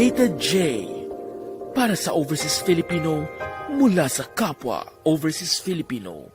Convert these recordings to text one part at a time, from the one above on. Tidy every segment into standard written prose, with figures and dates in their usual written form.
Rated J. Para sa Overseas Filipino, mula sa kapwa Overseas Filipino.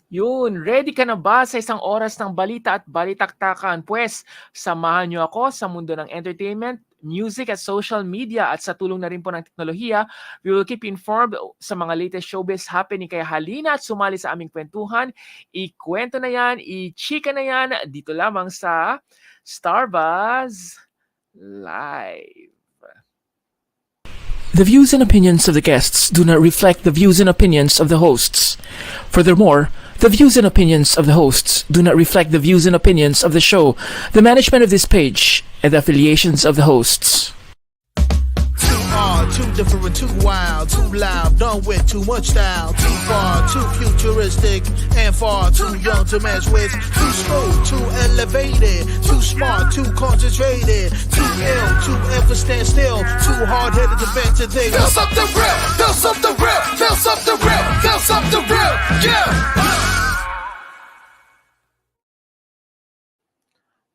Yun, ready ka na ba sa isang oras ng balita at balitaktakan? Pwes, samahan niyo ako sa mundo ng entertainment, music at social media at sa tulong na rin po ng teknolohiya, we will keep informed sa mga latest showbiz happening. Kaya halina at sumali sa aming kwentuhan. Ikwento na yan, ichika na yan, dito lamang sa Starbuzz Live. The views and opinions of the guests do not reflect the views and opinions of the hosts. Furthermore, the views and opinions of the hosts do not reflect the views and opinions of the show, the management of this page, and the affiliations of the hosts. Too hard, too different, too wild, too loud, done with too much style, too far, too futuristic, and far too young to mess with, too smooth, too elevated, too smart, too concentrated, too ill, too ever stand still, too hard-headed to bend to think. Feel something real, feel something real, feel something real, feel something real, yeah!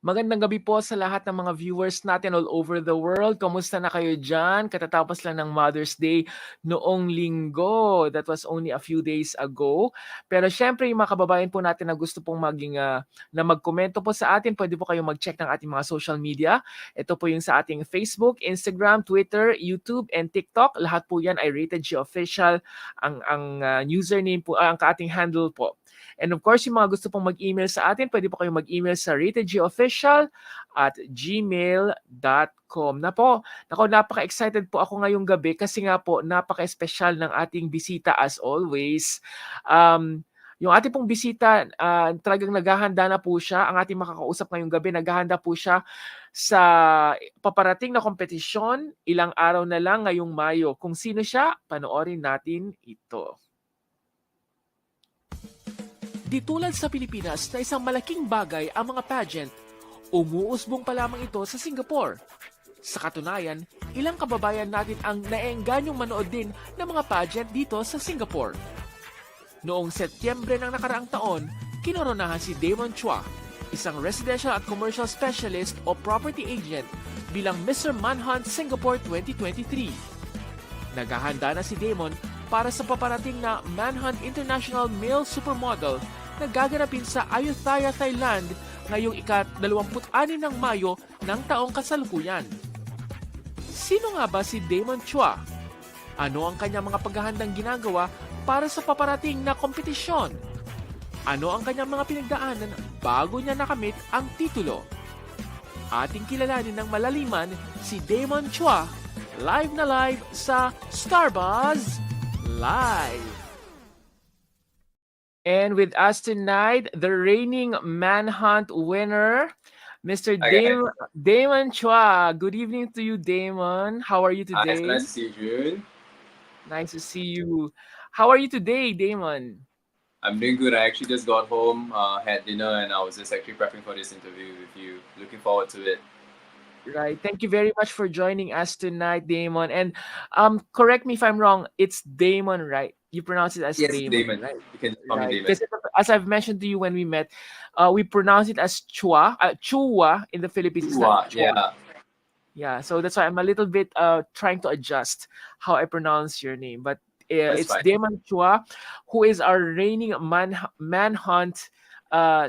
Magandang gabi po sa lahat ng mga viewers natin all over the world. Kamusta na kayo dyan? Katatapos lang ng Mother's Day noong linggo. That was only a few days ago. Pero syempre, yung mga kababayan po natin na gusto pong na magkomento po sa atin, pwede po kayong mag-check ng ating mga social media. Ito po yung sa ating Facebook, Instagram, Twitter, YouTube, and TikTok. Lahat po yan ay Rated G Official. Ang username po, ang ating handle po. And of course, yung mga gusto pong mag-email sa atin, pwede po kayong mag-email sa ratedgofficial@gmail.com. Napaka-excited po ako ngayong gabi kasi nga po, napaka-espesyal ng ating bisita as always. Yung ating pong bisita, talagang naghahanda na po siya. Ang ating makakausap ngayong gabi, naghahanda po siya sa paparating na kompetisyon. Ilang araw na lang ngayong Mayo. Kung sino siya, panoorin natin ito. Di tulad sa Pilipinas na isang malaking bagay ang mga pageant, umuusbong pa lamang ito sa Singapore. Sa katunayan, ilang kababayan natin ang naengganyong manood din ng mga pageant dito sa Singapore. Noong Setyembre ng nakaraang taon, kinoronahan si Damon Chua, isang residential at commercial specialist o property agent bilang Mr. Manhunt Singapore 2023. Naghahanda na si Damon para sa paparating na Manhunt International Male Supermodel na gaganapin sa Ayutthaya, Thailand ngayong ika-26 ng Mayo ng taong kasalukuyan. Sino nga ba si Damon Chua? Ano ang kanyang mga paghahandang ginagawa para sa paparating na kompetisyon? Ano ang kanyang mga pinagdaanan bago niya nakamit ang titulo? Ating kilalanin ng malaliman si Damon Chua, live na live sa Starbuzz Live. And with us tonight, the reigning Manhunt winner, Mr. Damon Chua. Good evening to you, Damon. How are you today? It's nice to see you, June. Nice to see you. How are you today, Damon? I'm doing good. I actually just got home, had dinner, and I was just actually prepping for this interview with you. Looking forward to it. Right. Thank you very much for joining us tonight, Damon. And correct me if I'm wrong, it's Damon, right? You pronounce it as Damon, right? You can call me Damon. Because as I've mentioned to you when we met, we pronounce it as Chua. Chua in the Philippines. Chua, Chua. yeah. Yeah, so that's why I'm a little bit trying to adjust how I pronounce your name. But That's It's fine. Damon Chua, who is our reigning Manhunt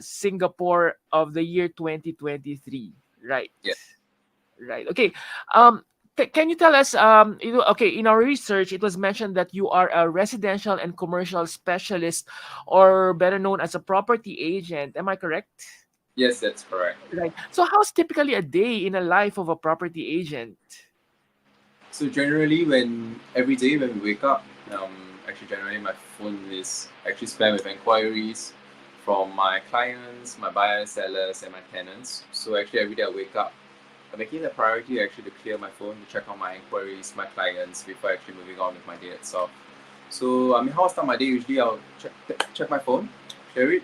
Singapore of the year 2023. Right. Yeah. Right. Okay. Can you tell us, okay, in our research, it was mentioned that you are a residential and commercial specialist, or better known as a property agent. Am I correct? Yes, that's correct. Right. So, how's typically a day in a life of a property agent? So generally, when every day when we wake up, actually generally my phone is actually spammed with inquiries from my clients, my buyers, sellers, and my tenants. So actually every day I wake up, I'm making it a priority actually to clear my phone to check on my inquiries, my clients before actually moving on with my day itself. So I mean, how I start my day usually I'll check my phone, clear it.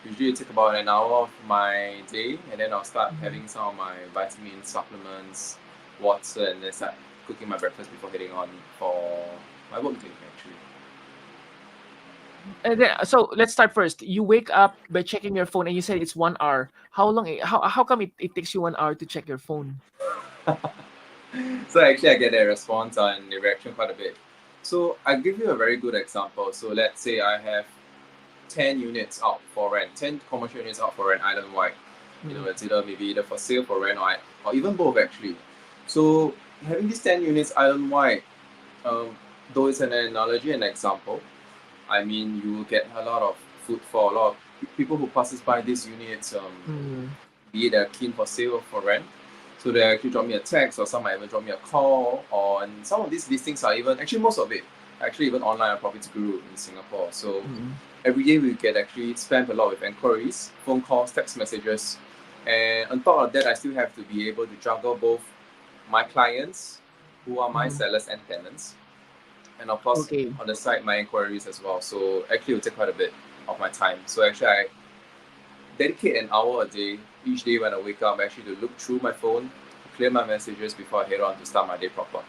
Usually it takes about an hour of my day, and then I'll start having some of my vitamins, supplements, water, and then start cooking my breakfast before heading on for my work day actually. And then, so let's start first. You wake up by checking your phone, and you said it's 1 hour. How long? How come it takes you 1 hour to check your phone? So actually I get a response and the reaction quite a bit. So I'll give you a very good example. So let's say I have 10 units out for rent, 10 commercial units out for rent island-wide. You know, it's either for sale, for rent, or even both actually. So having these 10 units island-wide, though it's an analogy, an example, I mean, you will get a lot of footfall, a lot of people who passes by these units, be it they're keen for sale or for rent. So they actually drop me a text, or some might even drop me a call, and some of these listings are even, actually most of it, actually even online on Property Guru in Singapore. So every day we get actually spammed a lot with inquiries, phone calls, text messages. And on top of that, I still have to be able to juggle both my clients, who are my sellers and tenants, and of course Okay. on the side my inquiries as well. So actually it will take quite a bit of my time. So actually I dedicate an hour a day each day when I wake up actually to look through my phone, clear my messages before I head on to start my day proper.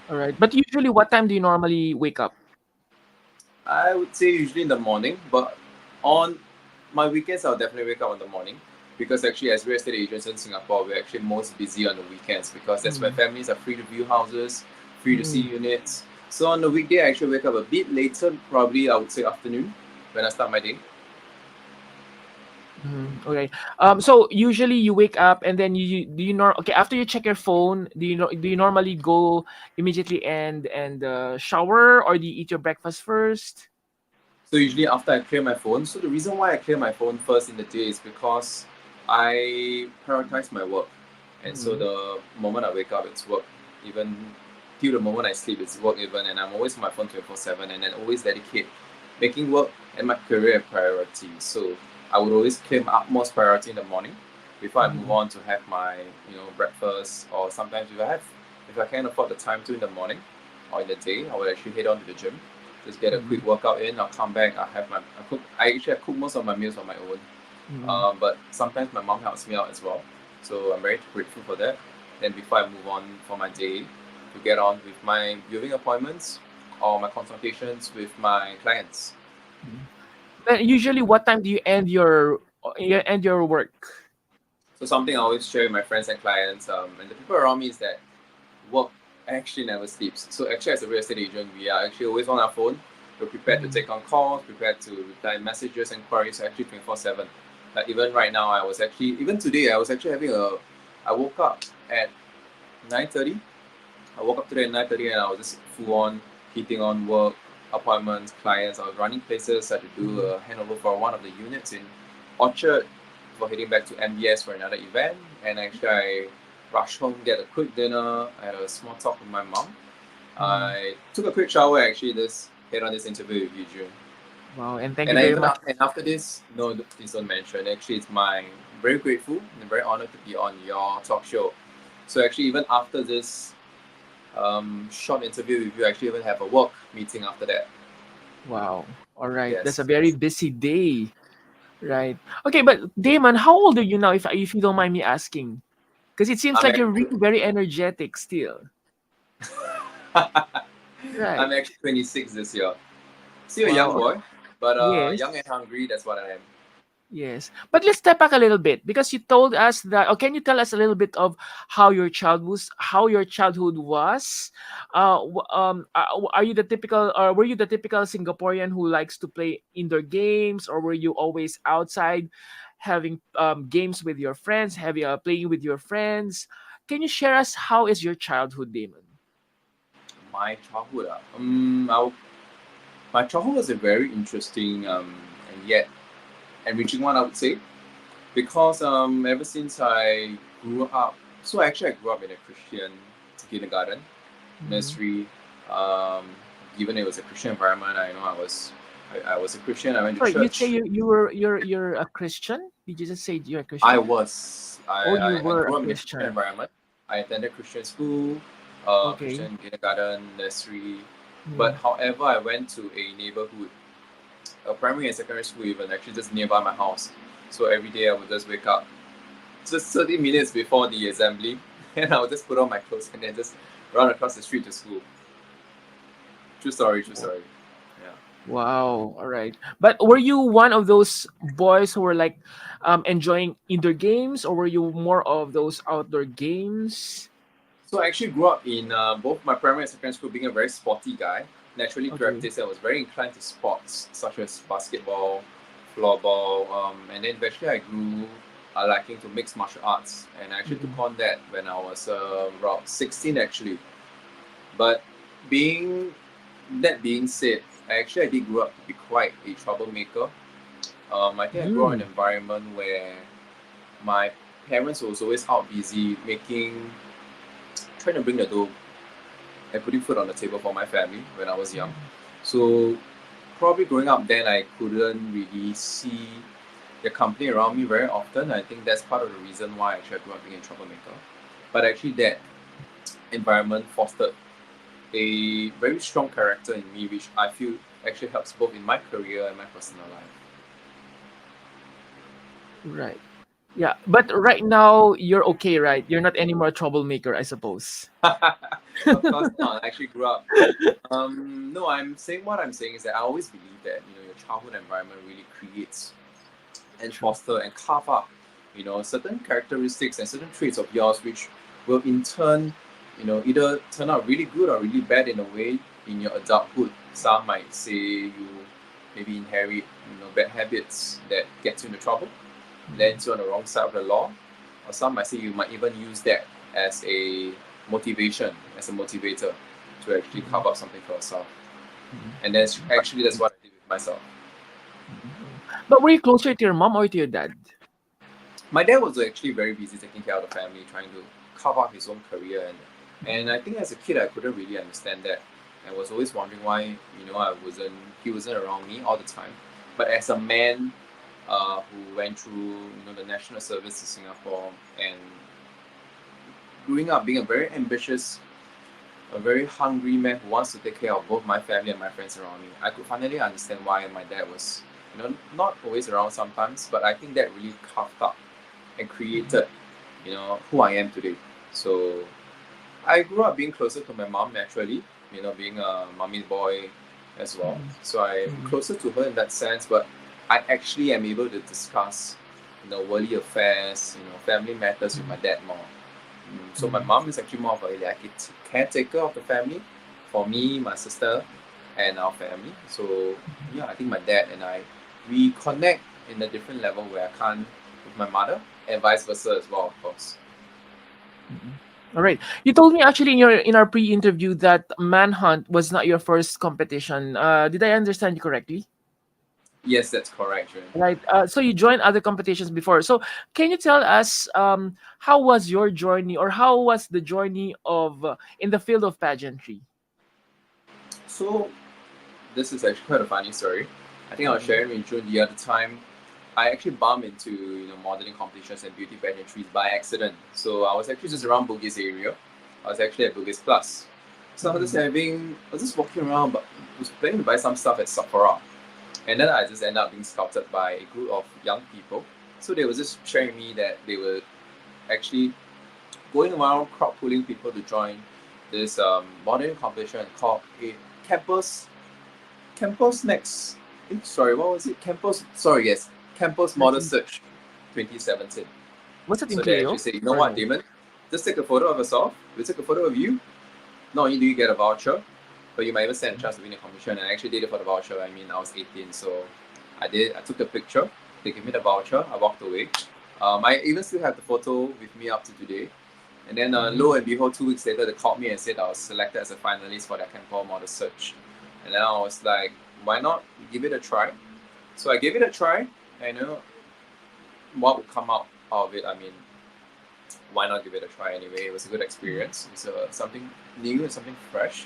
All right. But usually, what time do you normally wake up? I would say usually in the morning, but on my weekends I'll definitely wake up in the morning, because actually as real estate agents in Singapore we're actually most busy on the weekends, because that's when families are free to view houses, free to see units. So on the weekday I actually wake up a bit later, probably I would say afternoon when I start my day. Okay. So usually you wake up, and then okay, after you check your phone, do you normally go immediately and shower, or do you eat your breakfast first? So usually after I clear my phone, so the reason why I clear my phone first in the day is because I prioritize my work. And so the moment I wake up, it's work. Even till the moment I sleep, it's work even. And I'm always on my phone 24/7, and then always dedicate making work and my career a priority. So I would always claim utmost priority in the morning before I move on to have my breakfast, or sometimes if I can afford the time to in the morning or in the day, I would actually head on to the gym, just get a quick workout in. I'll come back. I cook most of my meals on my own, but sometimes my mom helps me out as well, so I'm very grateful for that. Then before I move on for my day, to get on with my viewing appointments or my consultations with my clients. Then usually, what time do you end your work? So something I always share with my friends and clients, and the people around me, is that work actually never sleeps. So actually as a real estate agent, we are actually always on our phone. We're prepared to take on calls, prepared to reply messages and queries actually 24/7. Like even right now, even today, I woke up at 9:30. I woke up today at 9:30, and I was just full on hitting on work, appointments, clients. I was running places. I had to do a handover for one of the units in Orchard before heading back to MBS for another event. And actually I rushed home, get a quick dinner. I had a small talk with my mom. I took a quick shower, actually, just head on this interview with you, June. Wow, and thank you very much. And after this, no, please don't mention. Actually, it's very grateful and very honored to be on your talk show. So actually, even after this short interview with you, I actually even have a work meeting after that. Wow. All right. Yes. That's a very busy day. Right. Okay, but Damon, how old are you now, if you don't mind me asking? Because it seems I'm like you're actually, really very energetic still. Right. I'm actually 26 this year. Still a young Wow. boy, but Yes. young and hungry, that's what I am. Yes, but let's step back a little bit because you told us that. Or can you tell us a little bit of how your childhood was? Are you the typical, or were you the typical Singaporean who likes to play indoor games, or were you always outside, having games with your friends, having playing with your friends? Can you share us how is your childhood, Damon? My childhood, my childhood was a very interesting and yet enriching one, I would say, because ever since I grew up, so actually I grew up in a Christian kindergarten, nursery. Um, Given it was a Christian environment, I know I was a Christian. I went to Sorry, you say church. you're a Christian? Did you just say you're a I Christian? was Oh, you I were a grew up in a Christian Christian. environment. I attended Christian school, Okay. Christian kindergarten, nursery. But Mm. however, I went to a neighborhood, a primary and secondary school, even actually just nearby my house. So every day I would just wake up just 30 minutes before the assembly, and I would just put on my clothes and then just run across the street to school. True story, true story. Yeah. Wow. All right. But were you one of those boys who were like enjoying indoor games, or were you more of those outdoor games? So I actually grew up in both my primary and secondary school being a very sporty guy. Naturally Okay. gravitated, I was very inclined to sports such as basketball, floorball, and then eventually I grew a liking to mixed martial arts, and I actually took Mhm. on that when I was around 16 actually. But being being said, I did grow up to be quite a troublemaker. I think I grew up in Mm. an environment where my parents was always out busy trying to bring the dough and putting food on the table for my family when I was young. So probably growing up then I couldn't really see the company around me very often. I think that's part of the reason why actually I grew up being a troublemaker. But actually that environment fostered a very strong character in me, which I feel actually helps both in my career and my personal Right. Yeah. But right now you're okay, right? You're not anymore a troublemaker, I suppose. life. Of course not. I actually grew up. No, I'm saying what I'm saying is that I always believe that your childhood environment really creates and True. foster and carve up, certain characteristics and certain traits of yours, which will in turn, either turn out really good or really bad in a way in your adulthood. Some might say you maybe inherit, bad habits that gets you into trouble, lands you on the wrong side of the law, or some might say you might even use that as a motivation, as a motivator to actually Mhm. carve up something for yourself. Mhm. And that's what I did with myself. But were you closer to your mom or to your dad? My dad was actually very busy taking care of the family, trying to carve out his own career, and Mhm. I think as a kid I couldn't really understand that. I was always wondering why he wasn't around me all the time. But as a man who went through the national service in Singapore and growing up being a very ambitious, a very hungry man who wants to take care of both my family and my friends around me, I could finally understand why my dad was not always around sometimes, but I think that really carved up and created who I am today. So I grew up being closer to my mom naturally, being a mommy boy as well. Mhm. So I'm Mhm. closer to her in that sense, but I actually am able to discuss, worldly affairs, family matters with my dad more. So my Mhm. mom is actually more of a like caretaker of the family for me, my sister, and our family. So yeah, I think my dad and I we connect in a different level where I can't with my mother, and vice versa as well, of course. Mhm. All right. You told me actually in our pre-interview that Manhunt was not your first competition. Did I understand you correctly? Yes, that's correct, Julian. Right. So you joined other competitions before. So can you tell us how was your journey, or how was the journey of in the field of pageantry? So this is actually quite a funny story. I think I was Mhm. sharing with June the other time. I actually bumped into modeling competitions and beauty pageantries by accident. So I was actually just around Bugis area. I was actually at Bugis Plus. So Mhm. I was just walking around, but was planning to buy some stuff at Sephora. And then I just ended up being scouted by a group of young people. So they were just sharing me that they were actually going around crowd pulling people to join this modeling competition called a campus next. Sorry, what was it? Campus. Sorry, yes, campus model search 2017. Was it in So they Cleo? actually say, you know Or what, no? Damon? Just take a photo of yourself. We take a photo of you. Not only do you get a voucher, but you might even stand a chance to win a commission. And I actually did it for the voucher. I mean, I was 18, so I took the picture. They gave me the voucher. I walked away. I even still have the photo with me up to today. And then lo and behold, 2 weeks later, they called me and said I was selected as a finalist for their campus model search. And then I was like, why not give it a try? So I gave it a try. And you know what would come out of it? I mean, why not give it a try anyway? It was a good experience. It's something new and something fresh.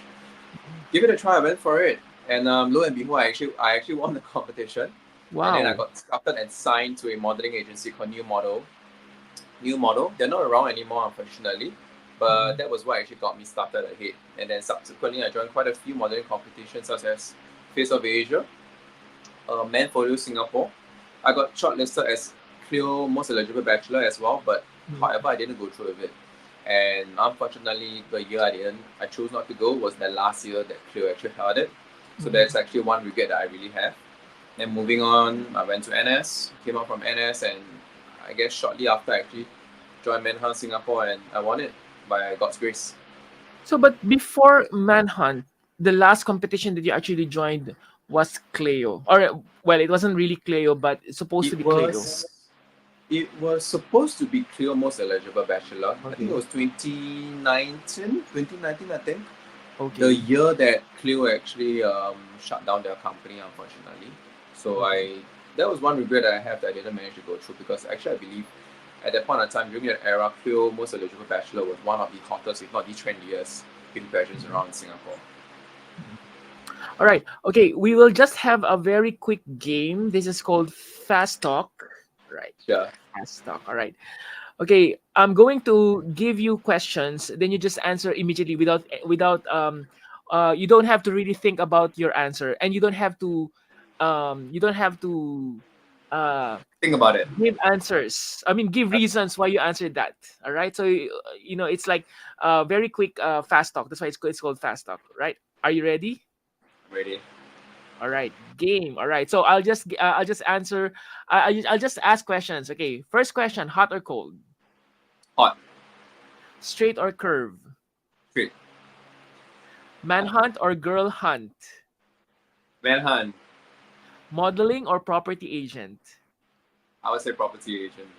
Give it a try. I went for it, and lo and behold, I actually won the competition. Wow. And then I got scouted and signed to a modeling agency called New Model. New Model. They're not around anymore, unfortunately. But that was what actually got me started ahead. And then subsequently, I joined quite a few modeling competitions such as Face of Asia, Manhunt Singapore. I got shortlisted as Clio Most Eligible Bachelor as well, but however, I didn't go through with it. And unfortunately, the year I chose not to go was the last year that Clio actually held it. So that's actually one regret that I really have. Then moving on, I went to NS, came out from NS, and I guess shortly after I actually joined Manhunt Singapore, and I won it by God's grace. So, but before Manhunt, the last competition that you actually joined was Cleo. Or, well, it wasn't really Cleo, but it's supposed to be Cleo. It was supposed to be Clio Most Eligible Bachelor. I think it was 2019, I think. Okay. The year that Clio actually shut down their company, unfortunately. So that was one regret that I have that I didn't manage to go through, because actually I believe at that point in time, during that era, Clio Most Eligible Bachelor was one of the hottest, if not the trendiest, beauty pageants around Singapore. All right. Okay, we will just have a very quick game. This is called Fast Talk. Right. Yeah. Fast Talk. All right. Okay, I'm going to give you questions. Then you just answer immediately without you don't have to really think about your answer, and you don't have to think about it. give answers. I mean, give reasons why you answered that. All right. So it's like very quick fast talk. That's why it's called Fast Talk. Right? Are you ready? Ready. All right, game. All right, so I'll just answer. I'll just ask questions. Okay, first question: hot or cold? Hot. Straight or curve? Straight. Manhunt or girl hunt? Manhunt. Modeling or property agent? I would say property agent.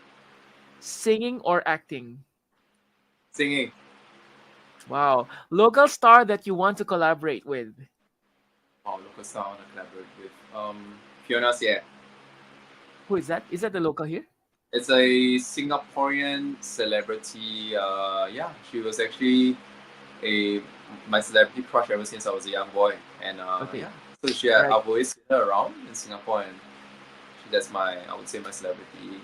Singing or acting? Singing. Wow. Local star that you want to collaborate with? Oh, local star I want to collaborate with. Fiona Xie. Who is that? Is that the local here? It's a Singaporean celebrity. Yeah, she was actually my celebrity crush ever since I was a young boy. And yeah, so I've always seen her around in Singapore, and that's I would say my celebrity.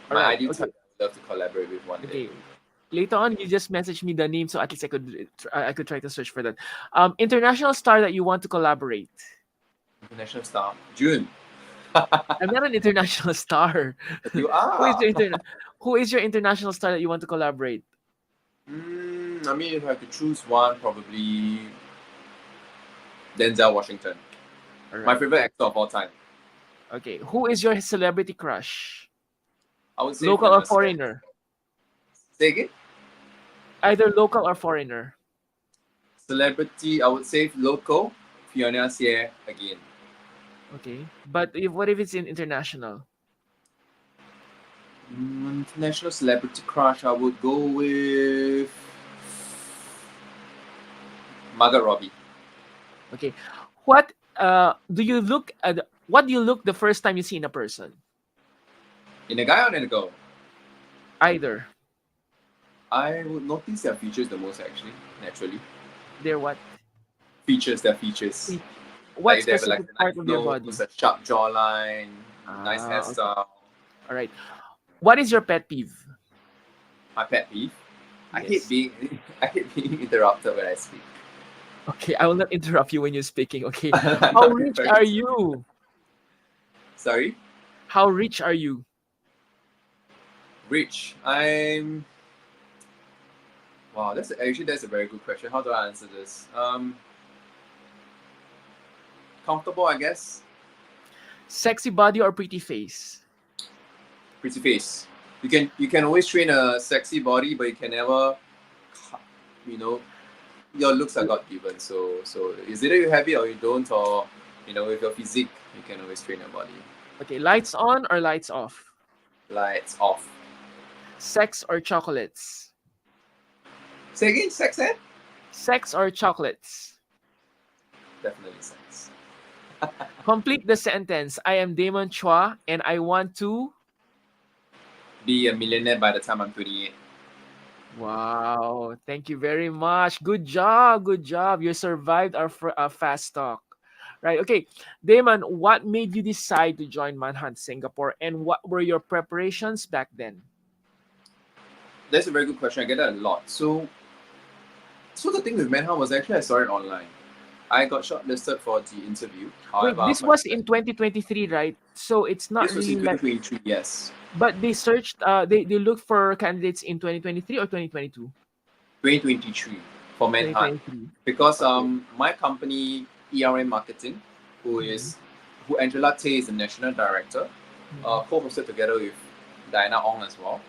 My ideal type I would love to collaborate with one day. Later on, you just message me the name, so at least I could try to search for that. International star that you want to collaborate. International star, June. I'm not an international star. You are. Who is your international star that you want to collaborate? I mean, if I could choose one, probably Denzel Washington. Right. My favorite actor of all time. Okay, who is your celebrity crush? I would say local or foreigner. Say again? Either local or foreigner. Celebrity, I would say local. Fiona Xie again. Okay, but what if it's in international? International celebrity crush, I would go with Margot Robbie. Okay, what do you look at? What do you look the first time you see in a person? In a guy or in a girl? Either. I would notice their features the most, actually, naturally. Their what? Features, their features. What specific part of their body? A sharp jawline, nice hairstyle. Okay. All right. What is your pet peeve? My pet peeve? Yes. I hate being interrupted when I speak. Okay, I will not interrupt you when you're speaking. Okay. How rich are you? Sorry? How rich are you? Rich. Wow, that's a very good question. How do I answer this? Comfortable, I guess. Sexy body or pretty face? Pretty face. You can always train a sexy body, but you can never, you know, your looks are God given. So is either you have it or you don't, or with your physique, you can always train your body. Okay, lights on or lights off? Lights off. Sex or chocolates? Say again, sex ed? Sex or chocolates? Definitely sex. Complete the sentence. I am Damon Chua and I want to... Be a millionaire by the time I'm 28. Wow, thank you very much. Good job, good job. You survived our fast talk. Right, okay. Damon, what made you decide to join Manhunt Singapore and what were your preparations back then? That's a very good question. I get that a lot. So the thing with Manhunt was actually I saw it online. I got shortlisted for the interview. Wait, However, this was in 2023, right? So it's not this was really in like... 2023, yes. But they searched, they looked for candidates in 2023 or 2022? 2023 for Manhunt. 2023. Because Okay. my company, ERM Marketing, who Angela Tay is the national director, co-hosted together with Diana Ong as well.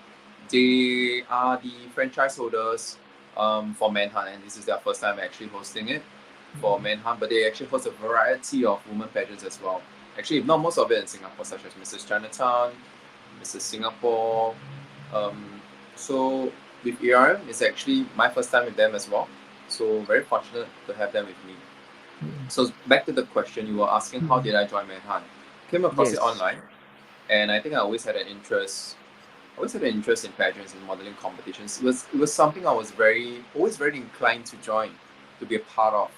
They are the franchise holders for Manhunt, and this is their first time actually hosting it for Manhunt, but they actually host a variety of women pageants as well. Actually, not most of it in Singapore, such as Mrs. Chinatown, Mrs. Singapore. So with ERM, it's actually my first time with them as well. So very fortunate to have them with me. So back to the question you were asking, how did I join Manhunt? Came across it online, and I think I always had an interest. In pageants and modeling competitions. It was something I was always very inclined to join, to be a part of.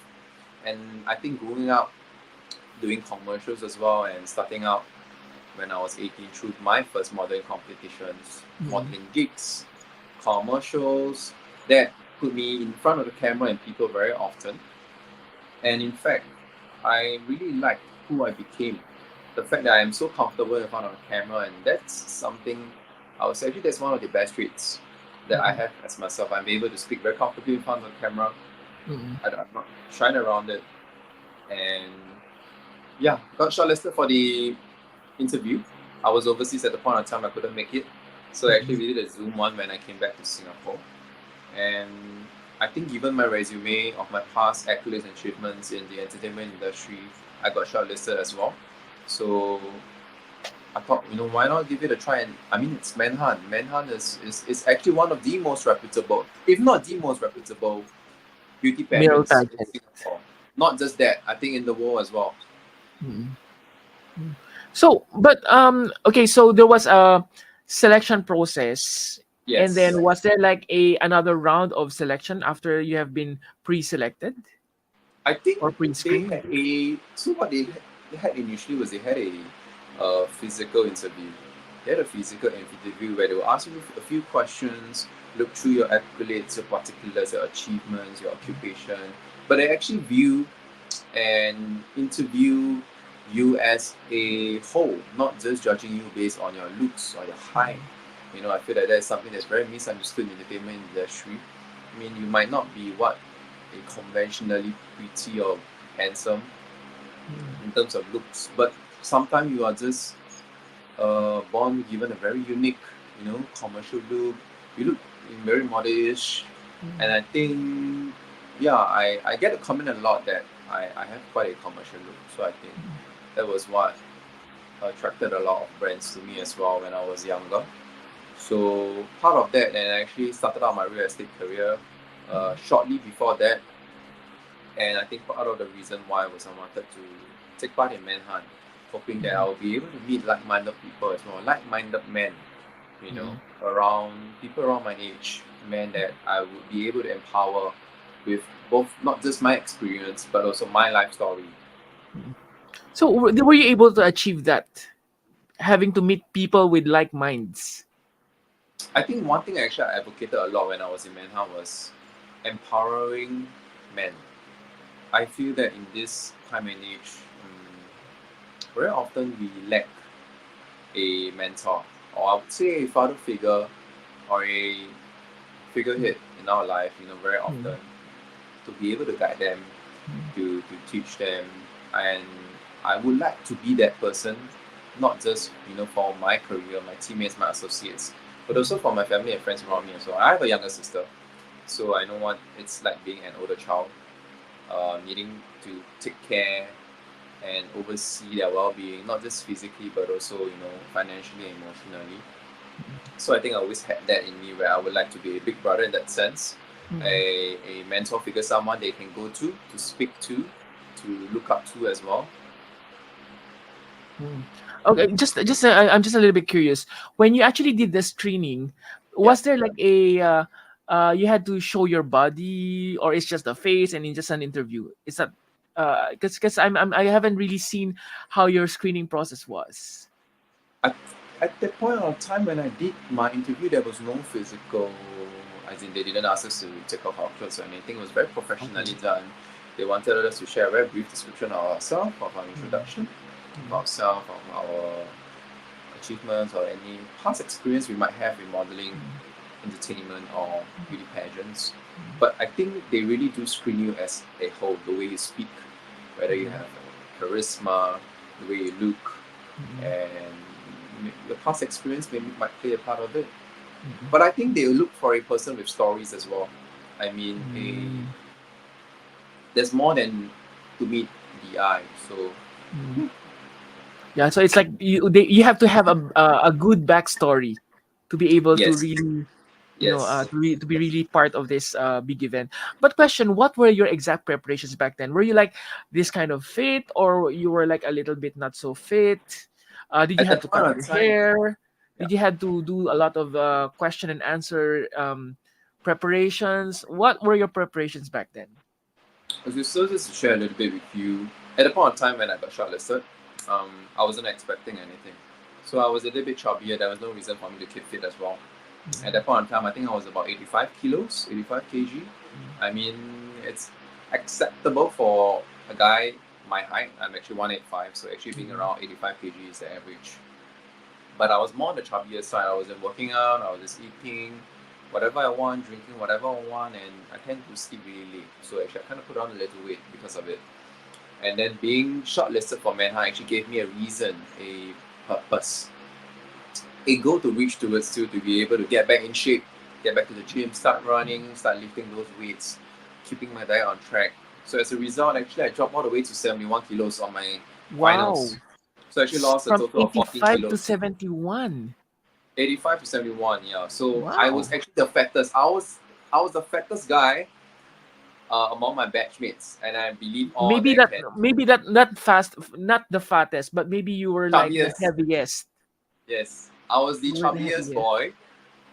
And I think growing up, doing commercials as well, and starting out when I was 18 through my first modeling competitions, modeling gigs, commercials, that put me in front of the camera and people very often. And in fact, I really liked who I became. The fact that I am so comfortable in front of the camera, and that's something I would say that's one of the best traits that I have as myself. I'm able to speak very comfortably in front of the camera. I'm not shying around it. And yeah, got shortlisted for the interview. I was overseas at the point of time I couldn't make it. So actually we did a Zoom one when I came back to Singapore. And I think given my resume of my past accolades and achievements in the entertainment industry, I got shortlisted as well. So I thought, why not give it a try? And I mean, it's Manhunt. Manhunt is actually one of the most reputable, if not the most reputable, beauty pageants in Singapore. Not just that, I think in the world as well. So, but okay, so there was a selection process. Yes. And then was there like another round of selection after you have been pre-selected? I think or pre-screened? So what they had initially was they had a physical interview. They had a physical interview where they will ask you a few questions, look through your accolades, your particulars, your achievements, your occupation. But they actually view and interview you as a whole, not just judging you based on your looks or your height. I feel that that's something that's very misunderstood in the entertainment industry. I mean, you might not be a conventionally pretty or handsome in terms of looks, but sometimes you are just born given a very unique, commercial look. You look very modest, and I think, I get a comment a lot that I have quite a commercial look. So I think that was what attracted a lot of brands to me as well when I was younger. So part of that, and I actually started out my real estate career shortly before that. And I think part of the reason why was I wanted to take part in Manhunt, hoping that I will be able to meet like-minded people as well, like-minded men, people around my age, men that I would be able to empower with both, not just my experience, but also my life story. So were you able to achieve that? Having to meet people with like minds? I think one thing actually I advocated a lot when I was in Manhunt was empowering men. I feel that in this time and age, very often we lack a mentor, or I would say a father figure or a figurehead in our life, very often, to be able to guide them, to teach them. And I would like to be that person, not just for my career, my teammates, my associates, but also for my family and friends around me as well. I have a younger sister, so I know what it's like being an older child, needing to take care and oversee their well-being, not just physically but also financially and emotionally. So I think I always had that in me, where I would like to be a big brother in that sense, a mentor figure, someone they can go to speak to look up to as well. Okay, I'm just a little bit curious. When you actually did this training, was there like a you had to show your body, or it's just the face and in just an interview? Is that because I haven't really seen how your screening process was. At the point of time when I did my interview, there was no physical, as in they didn't ask us to take off our clothes or anything. It was very professionally done. They wanted us to share a very brief description of ourselves, of our introduction, of ourselves, of our achievements, or any past experience we might have in modeling, entertainment, or beauty pageants. But I think they really do screen you as a whole, the way you speak, whether you have charisma, the way you look, and your past experience might play a part of it. But I think they look for a person with stories as well. I mean, there's more than to meet the eye. So yeah, so it's like you have to have a good backstory to be able to yes, really yes. to be really part of this big event. But question, what were your exact preparations back then? Were you like this kind of fit, or you were like a little bit not so fit? Did you At have that to point cut of your time, hair? yeah. Did you have to do a lot of question and answer preparations? What were your preparations back then? Okay, so just to share a little bit with you, at the point of time when I got shortlisted, I wasn't expecting anything. So I was a little bit chubbier. There was no reason for me to keep fit as well. At that point in time, I think I was about 85 kilos, 85 kg. I mean, it's acceptable for a guy my height. I'm actually 185, so actually being around 85 kg is the average. But I was more on the chubbier side. I wasn't working out, I was just eating whatever I want, drinking whatever I want, and I tend to sleep really late. So actually, I kind of put on a little weight because of it. And then being shortlisted for Manhunt actually gave me a reason, a purpose, a goal to reach towards to be able to get back in shape, get back to the gym, start running, start lifting those weights, keeping my diet on track. So as a result, actually, I dropped all the way to 71 kilos on my Wow, finals. So I actually lost a from total of 14 85 to kilos. 71. 85 to 71, yeah. So I was Wow. actually the fattest. I was the fattest guy among my batchmates, and I believe all of them can. Maybe that not fast, not the fattest, but maybe you were like the Chubbiest, heaviest. yes. I was the You were the chubbiest heaviest. boy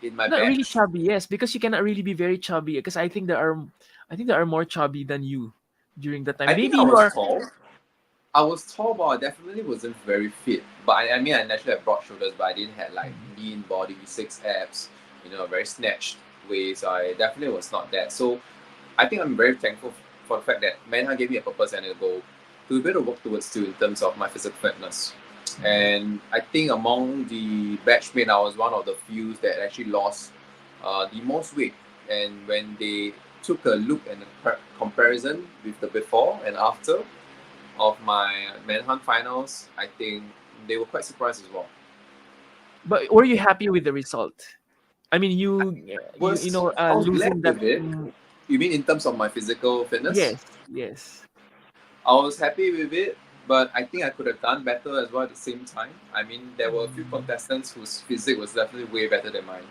in my Not really batch. chubby, yes, because you cannot really be very chubby. Because I think there are more chubby than you during that time. I think Maybe I you was are. tall. I was tall, but I definitely wasn't very fit. But I mean, I naturally had broad shoulders, but I didn't have like lean body, six abs, very snatched waist. I definitely was not that. So I think I'm very thankful for the fact that Manhunt gave me a purpose and a goal to be able to work towards to in terms of my physical fitness. And I think among the batchmate, I was one of the few that actually lost the most weight. And when they took a look and a comparison with the before and after of my Manhunt finals, I think they were quite surprised as well. But were you happy with the result? I mean, I was glad losing that. with it. You mean in terms of my physical fitness? Yes, yes. I was happy with it, but I think I could have done better as well at the same time. I mean, there were a few contestants whose physique was definitely way better than mine.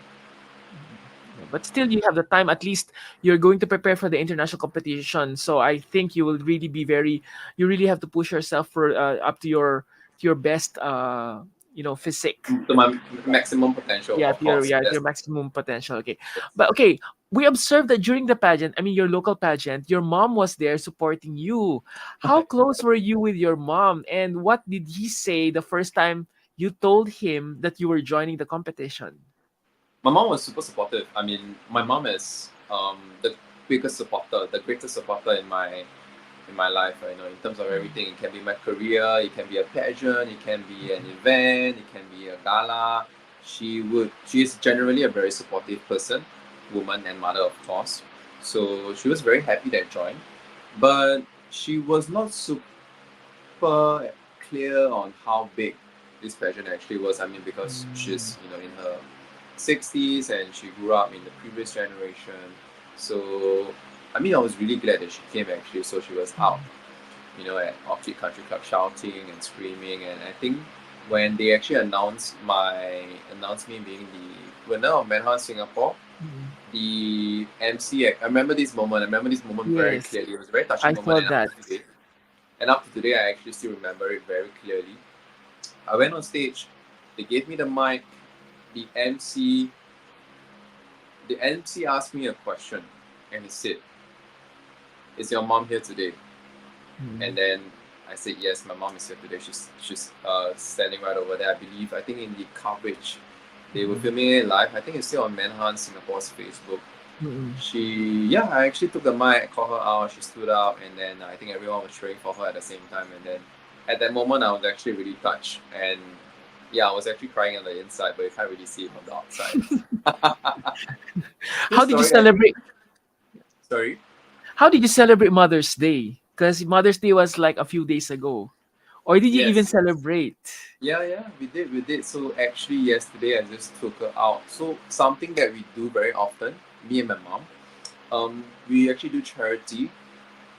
But still, you have the time. At least you're going to prepare for the international competition. So I think you will really be very. You really have to push yourself for up to your best. Physique. To my maximum potential, Yeah, of course. to Yes. your maximum potential. Okay, but okay, we observed that during the pageant, I mean your local pageant, your mom was there supporting you. How close were you with your mom, and what did he say the first time you told him that you were joining the competition? My mom was super supportive. I mean, my mom is the biggest supporter, the greatest supporter in my life. In terms of everything. It can be my career, it can be a pageant, it can be an event, it can be a gala. She is generally a very supportive person, woman and mother, of course. So she was very happy that I joined, but she was not super clear on how big this pageant actually was. I mean, because she's in her 60s and she grew up in the previous generation. So I mean, I was really glad that she came actually. So she was out, at Orchid Country Club shouting and screaming. And I think when they actually announced me being the winner of Manhunt Singapore, the MC, I remember this moment very Yes. clearly. It was a very touching I moment. saw that. And up to today, I actually still remember it very clearly. I went on stage, they gave me the mic, the MC asked me a question, and he said, "Is your mom here today?" And then I said, "Yes, my mom is here today. She's standing right over there." I think in the coverage, they were filming it live. I think it's still on Manhunt Singapore's Facebook. I actually took the mic, called her out, she stood up, and then I think everyone was cheering for her at the same time. And then at that moment, I was actually really touched. And I was actually crying on the inside, but you can't really see it from the outside. How did you celebrate? Sorry? How did you celebrate Mother's Day? Because Mother's Day was like a few days ago. Or did you even celebrate? Yeah, we did. So actually yesterday I just took her out. So something that we do very often, me and my mom, we actually do charity.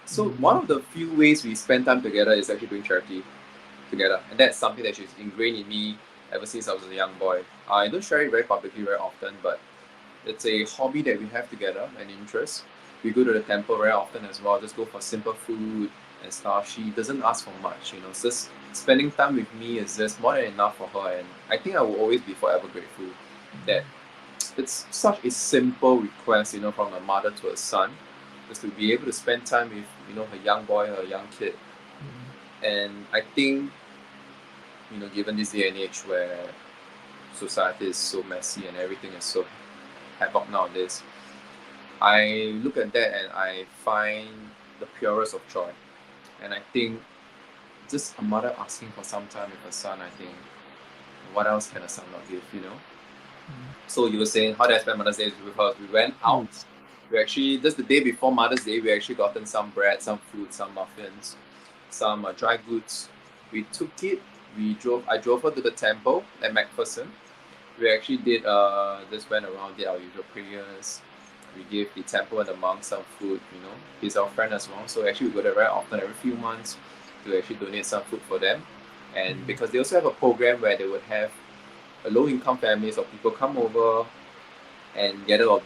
So one of the few ways we spend time together is actually doing charity together. And that's something that she's ingrained in me ever since I was a young boy. I don't share it very publicly very often, but it's a hobby that we have together, an interest. We go to the temple very often as well, just go for simple food and stuff. She doesn't ask for much, just spending time with me is just more than enough for her. And I think I will always be forever grateful that it's such a simple request, from a mother to a son, just to be able to spend time with, her young boy, her young kid. And I think, given this day and age where society is so messy and everything is so havoc nowadays, I look at that and I find the purest of joy. And I think just a mother asking for some time with her son, I think, what else can a son not give, So you were saying, how did I spend Mother's Day with her? We went out. We actually, just the day before Mother's Day, we actually gotten some bread, some food, some muffins, some dry goods. We took it. I drove her to the temple at MacPherson. We actually just went around, did our usual prayers. We gave the temple and the monks some food, He's our friend as well. So actually we go there very often, every few months, to actually donate some food for them. And because they also have a program where they would have low-income families or people come over and gather of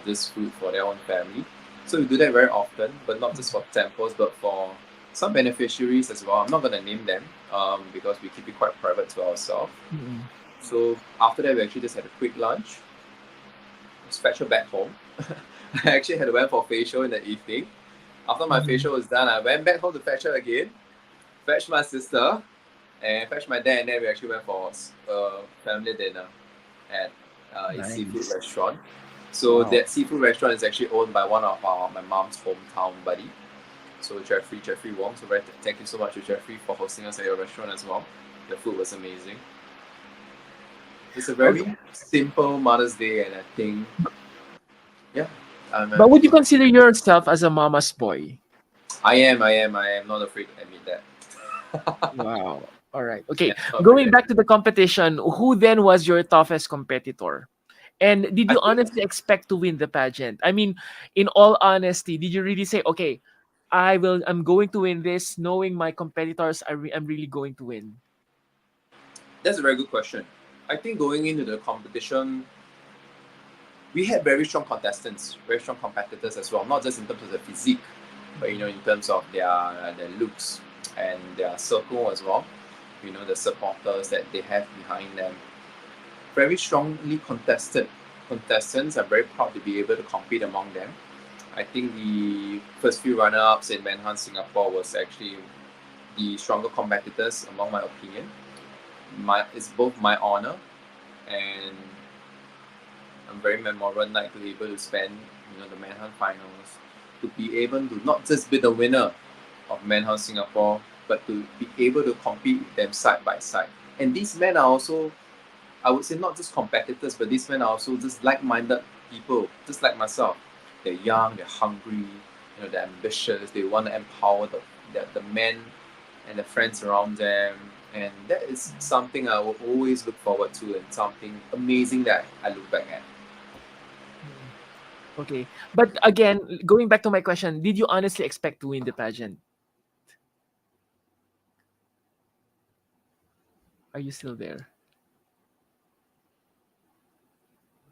this food for their own family. So we do that very often, but not just for temples, but for some beneficiaries as well. I'm not going to name them because we keep it quite private to ourselves. So after that, we actually just had a quick lunch, fetch her back home. I actually had to went for a facial in the evening. After my facial was done, I went back home to fetch her again, fetch my sister, and fetch my dad, and then we actually went for a family dinner at a seafood restaurant. So that seafood restaurant is actually owned by one of my mom's hometown buddy. So Jeffrey Wong. So thank you so much to Jeffrey for hosting us at your restaurant as well. The food was amazing. It's a very simple Mother's Day, and I think, But would you consider yourself as a mama's boy? I am not afraid to admit that. Wow. All right. Okay. Going back to the competition, who then was your toughest competitor? And did you honestly expect to win the pageant? I mean, in all honesty, did you really say, okay, I'm going to win this, knowing my competitors, I'm really going to win? That's a very good question. I think going into the competition, we had very strong contestants, very strong competitors as well, not just in terms of the physique, but in terms of their looks and their circle as well, the supporters that they have behind them. Very strongly contested contestants. I'm very proud to be able to compete among them. I think the first few runner-ups in Manhunt Singapore was actually the stronger competitors, among my opinion. It's both my honor and a very memorable night to be able to spend, the Manhunt finals, to be able to not just be the winner of Manhunt Singapore, but to be able to compete with them side by side. And these men are also, I would say, not just competitors, but these men are also just like-minded people, just like myself. They're young, they're hungry, they're ambitious. They want to empower the men and the friends around them. And that is something I will always look forward to, and something amazing that I look back at. Okay. But again, going back to my question, did you honestly expect to win the pageant? Are you still there?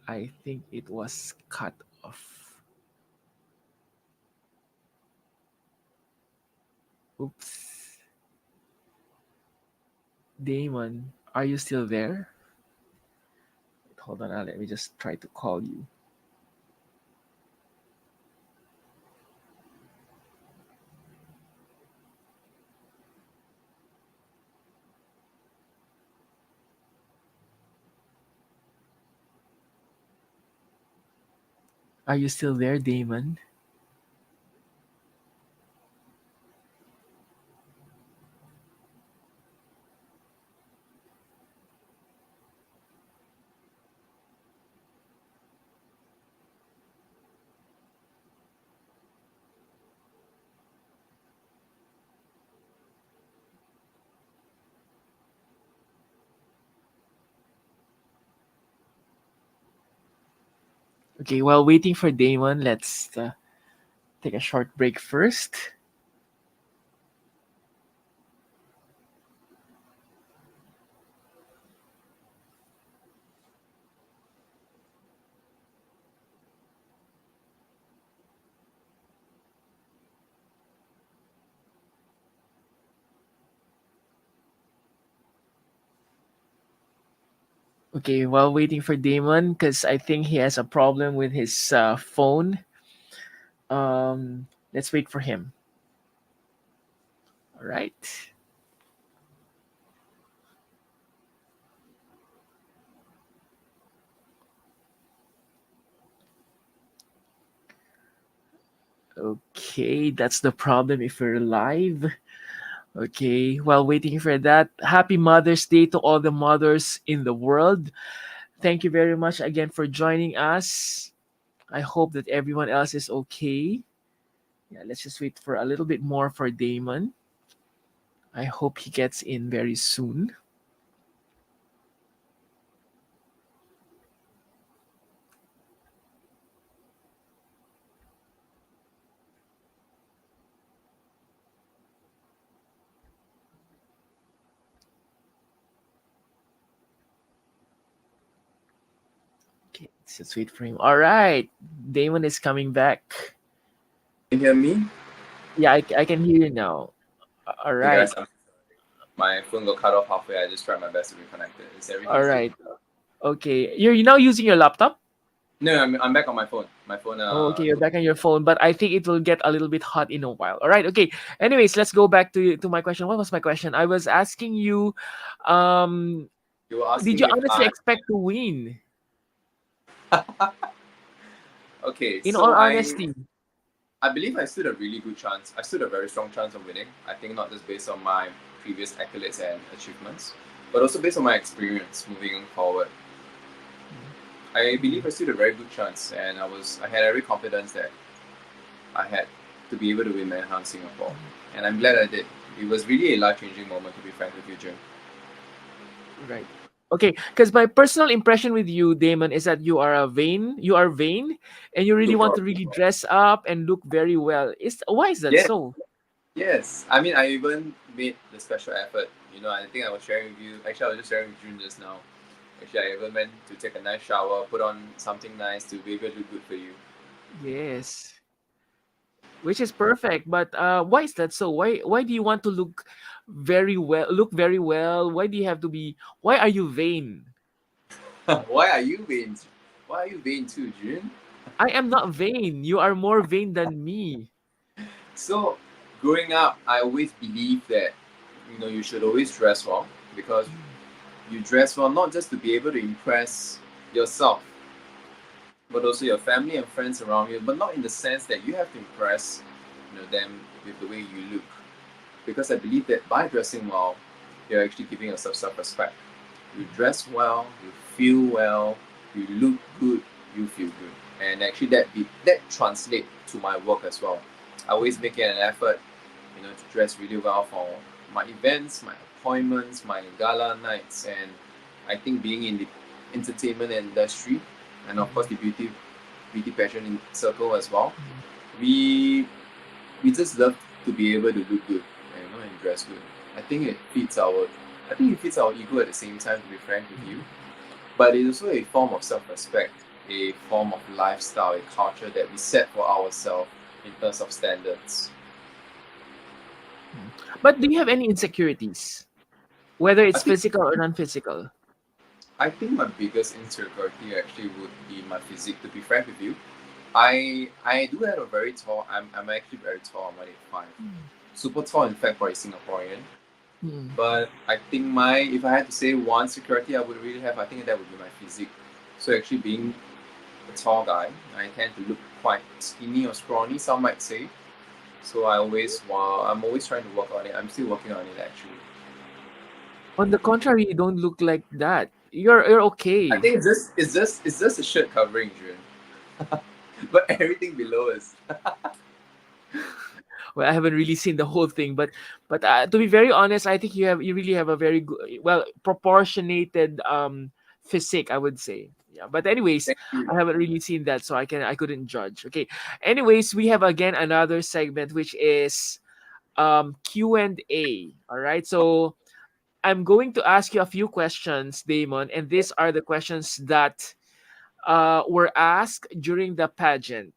I think it was cut off. Oops. Damon, are you still there? Hold on, let me just try to call you. Are you still there, Damon? Okay, while waiting for Damon, let's take a short break first. Okay, while waiting for Damon, because I think he has a problem with his phone. Let's wait for him. All right. Okay, that's the problem if we're live. Okay, while waiting for that, happy Mother's Day to all the mothers in the world. Thank you very much again for joining us. I hope that everyone else is okay. Yeah, let's just wait for a little bit more for Damon. I hope he gets in very soon. Okay, let's just wait for him. All right, Damon is coming back. Can you hear me? Yeah, I can hear you now. All Hey right, guys, my phone got cut off halfway. I just tried my best to reconnect it. Is everything all still? right. Okay, you're now using your laptop? No, I'm back on my phone. My phone. Oh, okay, you're back on your phone, but I think it will get a little bit hot in a while. All right, okay. Anyways, let's go back to my question. What was my question? I was asking you, um, You were did asking you if honestly expect to win? Okay, In so all honesty. I believe I stood a really good chance. I stood a very strong chance of winning. I think not just based on my previous accolades and achievements, but also based on my experience moving forward. I believe I stood a very good chance, and I had every confidence that I had to be able to win Manhunt Singapore, and I'm glad I did. It was really a life-changing moment, to be frank with you, Jim. Right. Okay, because my personal impression with you, Damon, is that you are vain, and you really want to really dress up and look very well. Why is that Yes, so? yes. I mean, I even made the special effort. You know, I think I was sharing with you. Actually, I was just sharing with June just now. Actually, I even went to take a nice shower, put on something nice to be able to look good for you. Yes. Which is perfect, but why is that so? Why do you want to look very well? Look very well. Why do you have to be? Why are you vain? Why are you vain? Why are you vain too, June? I am not vain. You are more vain than me. So, growing up, I always believed that you should always dress well, because you dress well not just to be able to impress yourself, but also your family and friends around you. But not in the sense that you have to impress them with the way you look, because I believe that by dressing well, you're actually giving yourself self-respect. You dress well, you feel well, you look good, you feel good, and actually that translates to my work as well. I always make it an effort, to dress really well for my events, my appointments, my gala nights, and I think being in the entertainment industry, and of course the beauty pageant circle as well, we just love to be able to look good, and dress good. I think it feeds our ego at the same time, to be frank with you. But it's also a form of self-respect, a form of lifestyle, a culture that we set for ourselves in terms of standards. But do you have any insecurities, whether I it's think physical or non-physical? I think my biggest insecurity actually would be my physique. To be frank with you, I do have a very tall. I'm actually very tall. I'm 185, super tall in fact for a Singaporean. But I think if I had to say one security I would really have, I think that would be my physique. So actually being a tall guy, I tend to look quite skinny or scrawny, some might say. So I'm always trying to work on it. I'm still working on it actually. On the contrary, you don't look like that. You're okay. I think it's just a shirt covering, Jun. But everything below is. Well, I haven't really seen the whole thing, but to be very honest, I think you really have a very good, well, proportionated physique, I would say. Yeah, but anyways, Thank you. I haven't really seen that, so I couldn't judge. Okay. Anyways, we have again another segment which is Q&A. All right. So I'm going to ask you a few questions, Damon, and these are the questions that were asked during the pageant.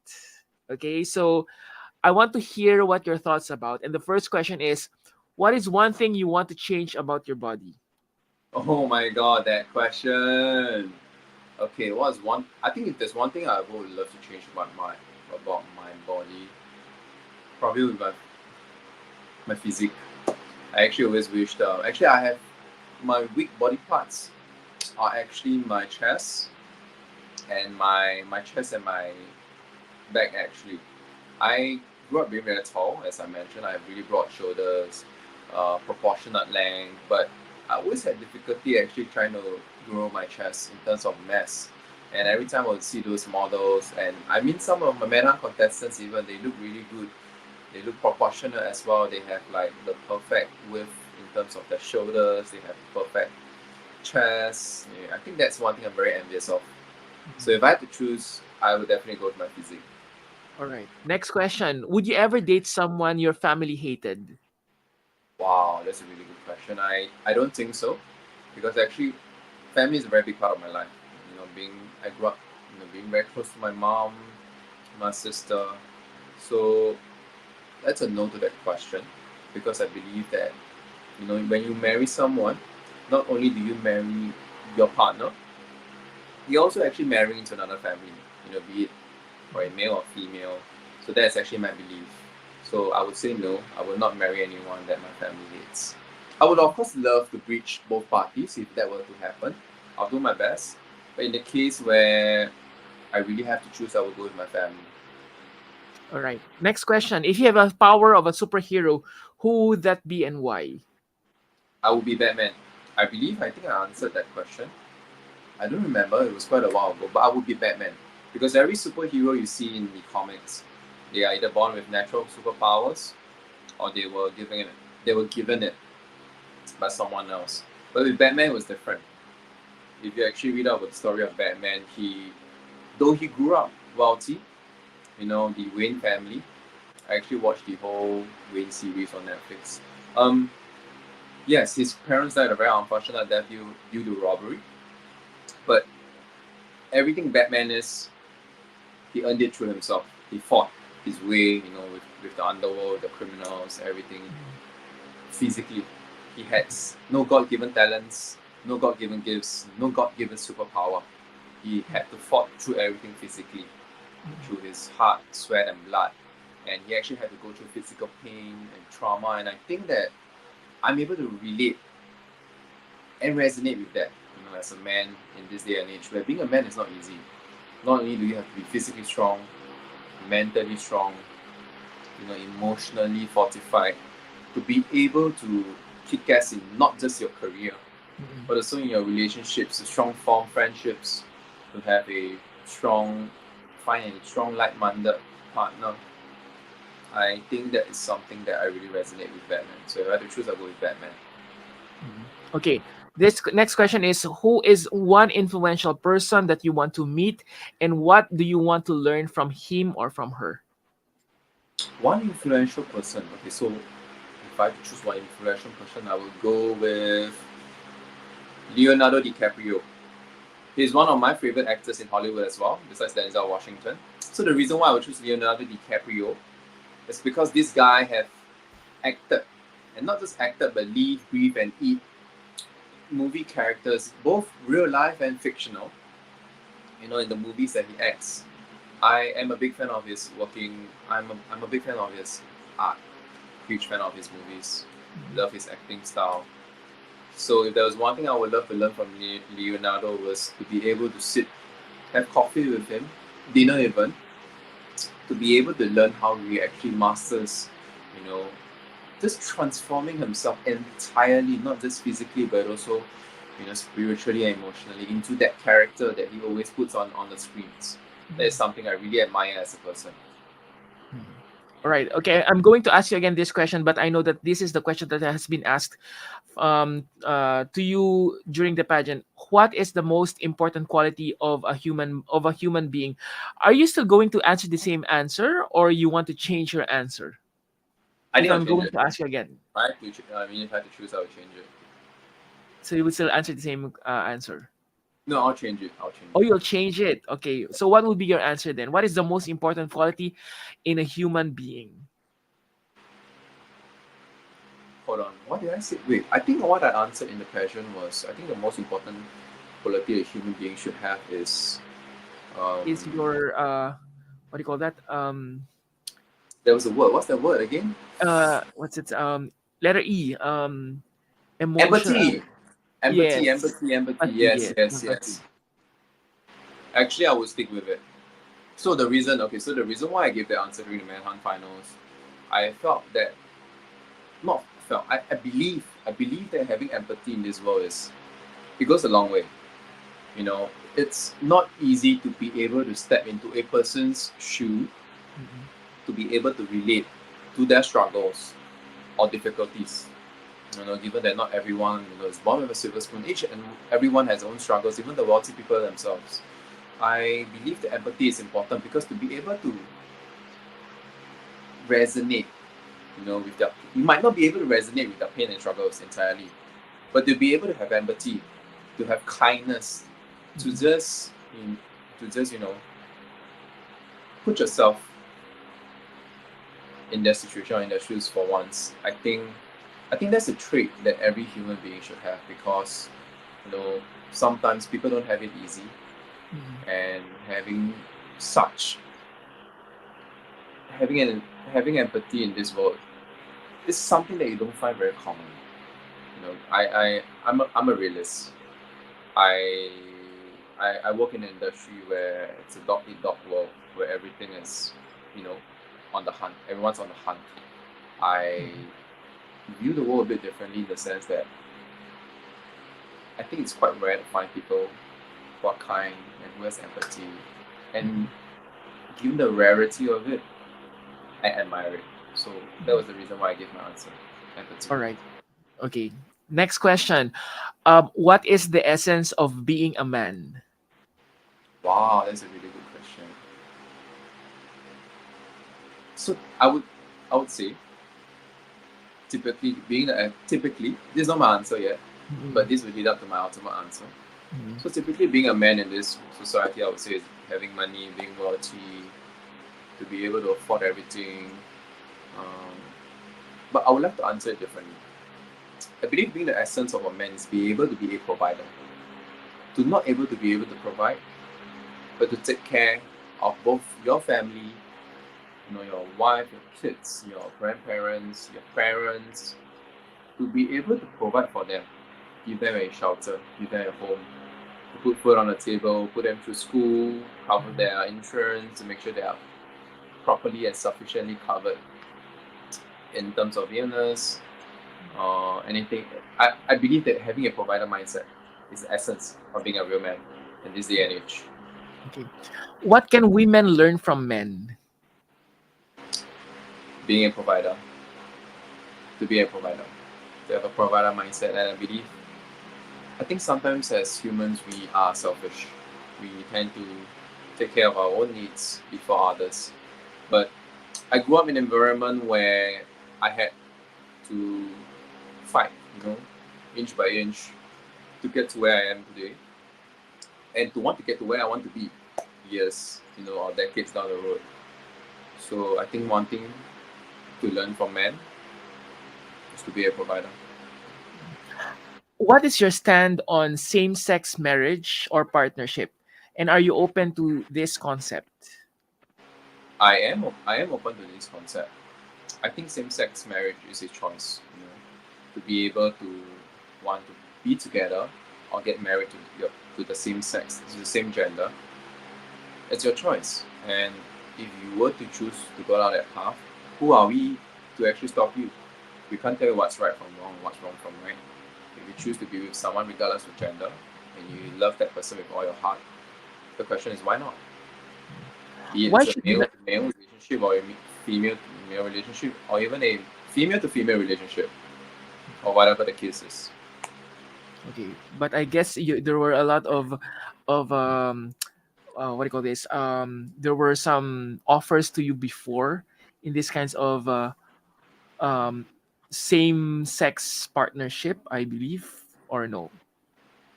Okay, so I want to hear what your thoughts about. And the first question is, what is one thing you want to change about your body? Oh my god, that question. Okay, what's one? I think if there's one thing I would love to change about my body, probably with my physique. I actually always wished. Actually, I have my weak body parts are actually my chest and my chest and my back. Actually, I grew up being very tall, as I mentioned. I have really broad shoulders, proportionate length, but I always had difficulty actually trying to grow my chest in terms of mass. And every time I would see those models, and I mean some of my Manhunt contestants even, they look really good. They look proportionate as well. They have like the perfect width in terms of their shoulders. They have the perfect chest. Yeah, I think that's one thing I'm very envious of. So if I had to choose, I would definitely go to my physique. All right. Next question. Would you ever date someone your family hated? Wow, that's a really good question. I don't think so, because actually, family is a very big part of my life. I grew up, being very close to my mom, my sister. So that's a no to that question, because I believe that, when you marry someone, not only do you marry your partner, you're also actually marrying into another family. Be it for a male or female. So that's actually my belief. So I would say no, I would not marry anyone that my family hates. I would of course love to breach both parties if that were to happen. I'll do my best. But in the case where I really have to choose, I will go with my family. All right. Next question. If you have a power of a superhero, who would that be and why? I would be Batman. I think I answered that question. I don't remember, it was quite a while ago, but I would be Batman. Because every superhero you see in the comics, they are either born with natural superpowers or they were given it by someone else. But with Batman, it was different. If you actually read out the story of Batman, though he grew up wealthy, the Wayne family. I actually watched the whole Wayne series on Netflix. Yes, his parents died a very unfortunate death due to robbery. But everything Batman is, he earned it through himself. He fought his way, with the underworld, the criminals, everything. Physically, he has no God-given talents, no God-given gifts, no God-given superpower. He had to fight through everything physically, through his heart, sweat, and blood. And he actually had to go through physical pain and trauma. And I think that I'm able to relate and resonate with that, as a man in this day and age, where being a man is not easy. Not only do you have to be physically strong, mentally strong, emotionally fortified, to be able to kick ass in not just your career, but also in your relationships, strong form friendships, to have find a strong like-minded partner. I think that is something that I really resonate with Batman. So if I had to choose, I'll go with Batman. Okay. This next question is, who is one influential person that you want to meet, and what do you want to learn from him or from her? One influential person. Okay, so if I had to choose one influential person, I would go with Leonardo DiCaprio. He's one of my favorite actors in Hollywood as well, besides Denzel Washington. So the reason why I would choose Leonardo DiCaprio is because this guy have acted, and not just acted, but live, breathe, and eat movie characters, both real life and fictional. In the movies that he acts. I am a big fan of his working. I'm a big fan of his art. Huge fan of his movies. Love his acting style. So if there was one thing I would love to learn from Leonardo, was to be able to sit, have coffee with him, dinner even, to be able to learn how he actually masters, just transforming himself entirely, not just physically, but also, spiritually and emotionally, into that character that he always puts on the screens. That is something I really admire as a person. All right. Okay. I'm going to ask you again this question, but I know that this is the question that has been asked to you during the pageant. What is the most important quality of a human being? Are you still going to answer the same answer, or you want to change your answer? I If think I'll I'm change going it. to ask you again, If I had to choose, I would change it. so you would still answer the same answer. No, I'll change it. Oh, you'll change it. Okay. So what will be your answer then? What is the most important quality in a human being? Hold on. What did I say? Wait, I think what I answered in the pageant was, I think the most important quality a human being should have is, Is your what do you call that? there was a word. What's that word again? What's it? Letter E. Emotion. Empathy. Yes. Empathy. Empathy, Yes, yes. yes, Empathy. yes. Actually, I will stick with it. So the reason why I gave the answer during the Manhunt finals, I felt that, not felt, I believe that having empathy in this world it goes a long way. It's not easy to be able to step into a person's shoe, to be able to relate to their struggles or difficulties. Given that not everyone is born with a silver spoon, each and everyone has their own struggles, even the wealthy people themselves. I believe that empathy is important, because to be able to resonate, with their, you might not be able to resonate with their pain and struggles entirely, but to be able to have empathy, to have kindness, to just put yourself in their situation or in their shoes for once. I think that's a trait that every human being should have, because sometimes people don't have it easy, and having empathy in this world is something that you don't find very common. I'm a realist. I work in an industry where it's a dog eat dog world, where everything is, on the hunt. Everyone's on the hunt. I view the world a bit differently, in the sense that I think it's quite rare to find people who are kind and who has empathy. And given the rarity of it, I admire it. So that was the reason why I gave my answer. Empathy. All right. Okay. Next question. What is the essence of being a man? Wow, that's a really good question. So I would say, typically this is not my answer yet, but this will lead up to my ultimate answer. So typically, being a man in this society, I would say, is having money, being wealthy, to be able to afford everything. But I would like to answer it differently. I believe being the essence of a man is be able to be a provider. To not able to be able to provide, but to take care of both your family, your wife, your kids, your grandparents, your parents, to be able to provide for them, give them a shelter, give them a home, to put food on the table, put them through school, cover their insurance, to make sure they are properly and sufficiently covered in terms of illness or anything. I believe that having a provider mindset is the essence of being a real man in this day and age. Okay. What can women learn from men? being a provider, to be a provider, to have a provider mindset. And I think sometimes as humans we are selfish. We tend to take care of our own needs before others. But I grew up in an environment where I had to fight, inch by inch to get to where I am today, and to want to get to where I want to be years, or decades down the road. So I think one thing to learn from men is to be a provider. What is your stand on same-sex marriage or partnership? And are you open to this concept? I am open to this concept. I think same-sex marriage is a choice, to be able to want to be together or get married to the same sex, to the same gender. It's your choice. And if you were to choose to go down that path, who are we to actually stop you? We can't tell you what's right from wrong, what's wrong from right. If you choose to be with someone regardless of gender, and you love that person with all your heart, the question is why not? Be it Why it's a should you male-to-male relationship, or a female-to-male relationship, or even a female-to-female relationship, or whatever the case is. Okay, but I guess there were a lot of what do you call this? There were some offers to you before in these kinds of um, same-sex partnership, I believe, or no?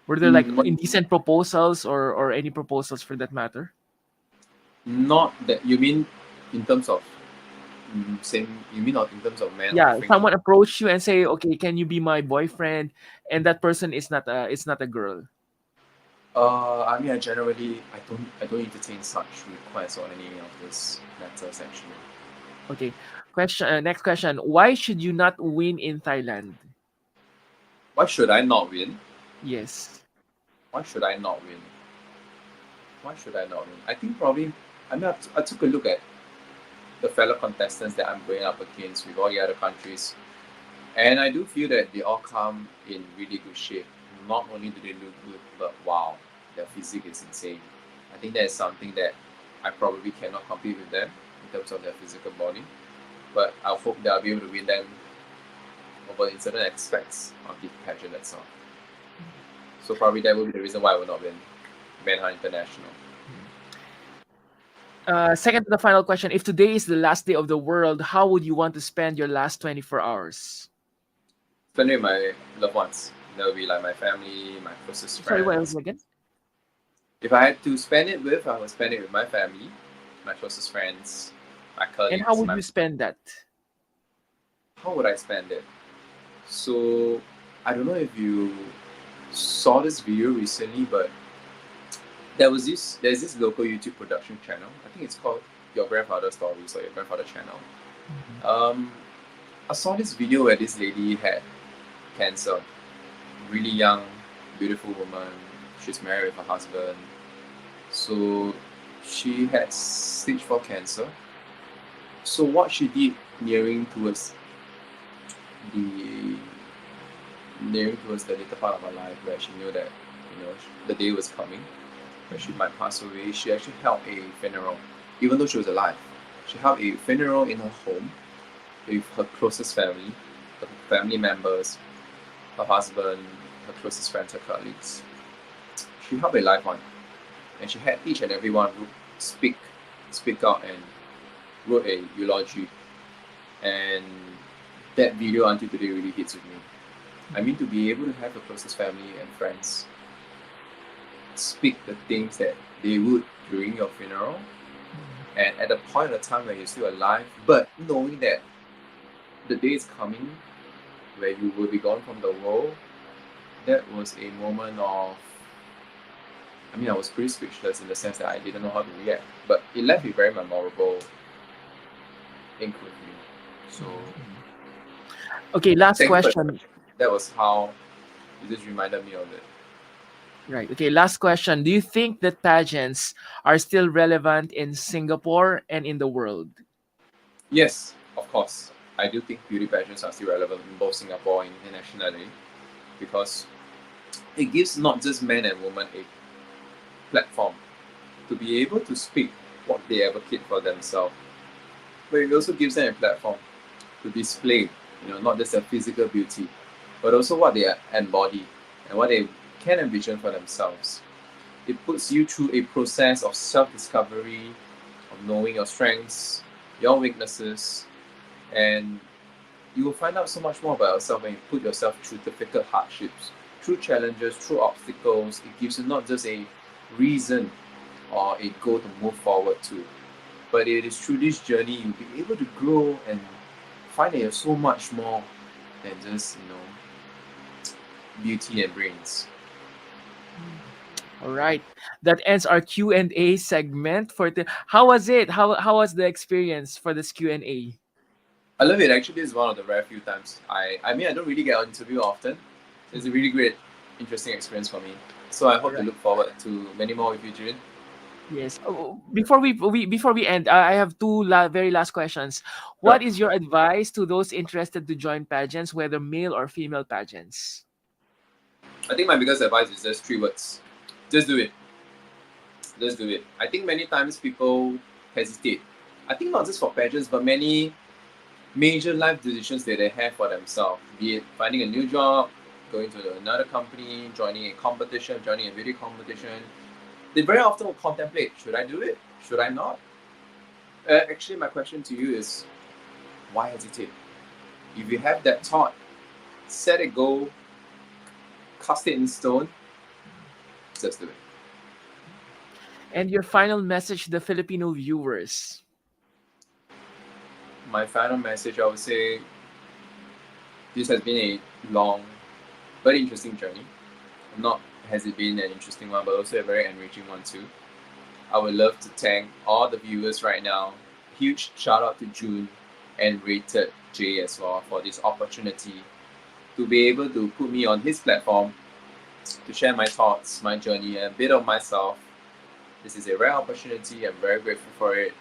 Were there like Mm, indecent proposals or any proposals for that matter? Not that you mean in terms of same. You mean not in terms of men Yeah, offering? someone approached you and say, "Okay, can you be my boyfriend?" And that person is not a girl. I mean, I don't entertain such requests or any of this matters actually. Okay. Question. Next question. Why should you not win in Thailand? Why should I not win? Yes. Why should I not win? Why should I not win? I think probably. I took a look at the fellow contestants that I'm going up against with all the other countries, and I do feel that they all come in really good shape. Not only do they look good, but wow, their physique is insane. I think that is something that I probably cannot compete with them in terms of their physical body. But I hope that I'll be able to win them over in certain aspects of the pageant itself. So probably that will be the reason why I will not win Manhunt International. Second to the final question. If today is the last day of the world, how would you want to spend your last 24 hours? Spend it with my loved ones. That will be like my family, my closest Sorry, what else friends. again? If I had to spend it with, I would spend it with my family, my closest friends, my And colleagues. how would you spend that? How would I spend it? So I don't know if you saw this video recently, but there's this local YouTube production channel. I think it's called Your Grandfather Stories or Your Grandfather Channel. I saw this video where this lady had cancer. Really young, beautiful woman. She's married with her husband. So she had stage 4 cancer. So what she did nearing towards the later part of her life, where she knew that the day was coming, where she might pass away, she actually held a funeral, even though she was alive. She held a funeral in her home with her closest family, her family members, her husband, her closest friends, her colleagues. She held a live one, and she had each and every one speak out and wrote a eulogy. And that video until today really hits with me. I mean, to be able to have your closest family and friends speak the things that they would during your funeral, and at the point of time where you're still alive, but knowing that the day is coming where you will be gone from the world, that was a moment of, I was pretty speechless in the sense that I didn't know how to react, but it left a very memorable ink with me. So Okay, last thank you for question. that was how it just reminded me of it. Right. Okay, last question. Do you think that pageants are still relevant in Singapore and in the world? Yes, of course. I do think beauty pageants are still relevant in both Singapore and internationally, because it gives not just men and women a platform to be able to speak what they advocate for themselves, but it also gives them a platform to display, not just their physical beauty, but also what they embody and what they can envision for themselves. It puts you through a process of self-discovery, of knowing your strengths, your weaknesses, and you will find out so much more about yourself when you put yourself through difficult hardships, through challenges, through obstacles. It gives you not just a reason or a goal to move forward to, but it is through this journey you'll be able to grow and find that you're so much more than just, beauty and brains. All right, that ends our Q&A segment for the. How was it? How was the experience for this Q&A? I love it. Actually, it's one of the rare few times. I mean, I don't really get an interview often. It's a really great, interesting experience for me. So I hope to look forward to many more with you, June. Yes. Before we end, I have two very last questions. What is your advice to those interested to join pageants, whether male or female pageants? I think my biggest advice is just 3 words. Just do it. Just do it. I think many times people hesitate. I think not just for pageants, but many major life decisions that they have for themselves, be it finding a new job, going to another company, joining a competition, joining a video competition. They very often will contemplate, should I do it? Should I not? Actually, my question to you is, why hesitate? If you have that thought, set a goal, cast it in stone, just do it. And your final message to the Filipino viewers? My final message, I would say, this has been a long, very interesting journey. Not has it been an interesting one, but also a very enriching one too. I would love to thank all the viewers right now. Huge shout out to June and Rated J as well for this opportunity to be able to put me on his platform to share my thoughts, my journey, and a bit of myself. This is a rare opportunity. I'm very grateful for it.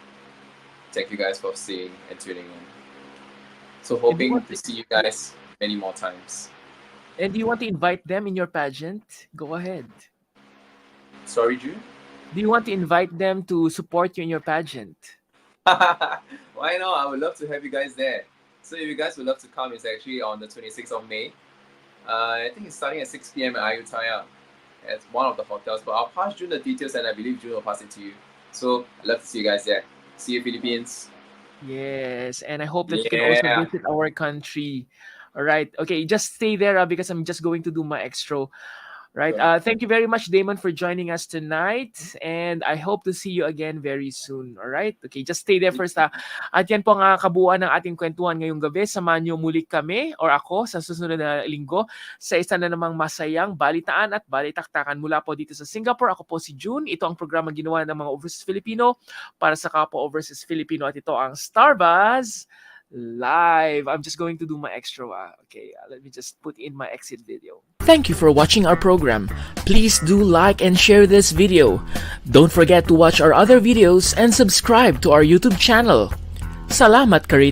Thank you guys for staying and tuning in. So hoping to see you guys many more times. And do you want to invite them in your pageant? Go ahead. Sorry, June? Do you want to invite them to support you in your pageant? Why not? I would love to have you guys there. So if you guys would love to come, it's actually on the 26th of May. I think it's starting at 6 p.m. at Ayutthaya at one of the hotels. But I'll pass June the details and I believe June will pass it to you. So I'd love to see you guys there. See you, Philippines. Yes, and I hope that you can also visit our country. All right. Okay, just stay there because I'm just going to do my extra. Right. Thank you very much, Damon, for joining us tonight. And I hope to see you again very soon. All right. Okay, just stay there first. At yan po ang kabuuan ng ating kwentuhan ngayong gabi. Samahan niyo muli kami or ako sa susunod na linggo sa isa na namang masayang balitaan at balitaktakan mula po dito sa Singapore. Ako po si June. Ito ang programa ginawa ng mga Overseas Filipino para sa kapwa Overseas Filipino. At ito ang Starbuzz Live. I'm just going to do my extra. Okay, let me just put in my exit video. Thank you for watching our program. Please do like and share this video. Don't forget to watch our other videos and subscribe to our YouTube channel. Salamat, Karit.